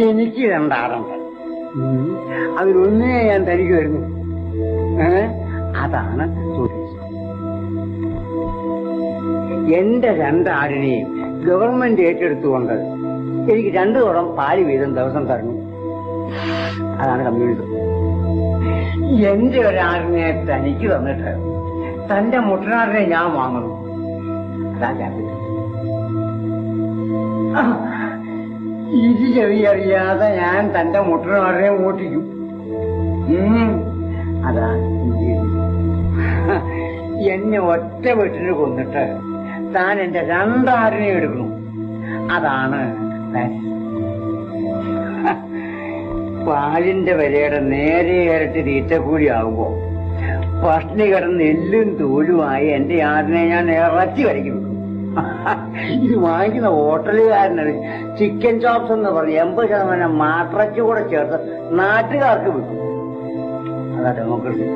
എനിക്ക് രണ്ടാറുണ്ട്. അതിലൊന്നേ ഞാൻ തനിക്ക് വരുന്നു. അതാണ് ടൂറിസം. എന്റെ രണ്ടാടിനെയും ഗവൺമെന്റ് ഏറ്റെടുത്തുകൊണ്ട് എനിക്ക് 2 കുടം പാല് വീതം ദിവസം തരണം. അതാണ് കമ്മ്യൂണിസം. എന്റെ ഒരാടിനെ തനിക്ക് തന്നിട്ട് തന്റെ മുട്ടനാടിനെ ഞാൻ വാങ്ങുന്നു. അതാ ക്യാപിറ്റൽ. ഇത് ചെറിയറിയാതെ ഞാൻ തന്റെ മുട്ടനാടിനെ ഓട്ടിക്കും. അതാ എന്നെ ഒറ്റ വീട്ടിന് കൊന്നിട്ട് താൻ എന്റെ രണ്ടാടിനെ എടുക്കണം. അതാണ് പാലിന്റെ വിലയുടെ നേരെ ഇരട്ടി തീറ്റക്കൂലി ആകുമ്പോ പട്ടിണി കിടന്ന് എല്ലും തോലുമായി എന്റെ ആടിനെ ഞാൻ ഇറച്ചി വരയ്ക്കും. ഇത് വാങ്ങിക്കുന്ന ഹോട്ടലുകാരനത് ചിക്കൻ ചോപ്സ് എന്ന് പറഞ്ഞ് 80% മാട്ടിറച്ചി കൂടെ ചേർത്ത് നാട്ടുകാർക്ക് വിൽക്കും. അതാ ഡെമോക്രസി.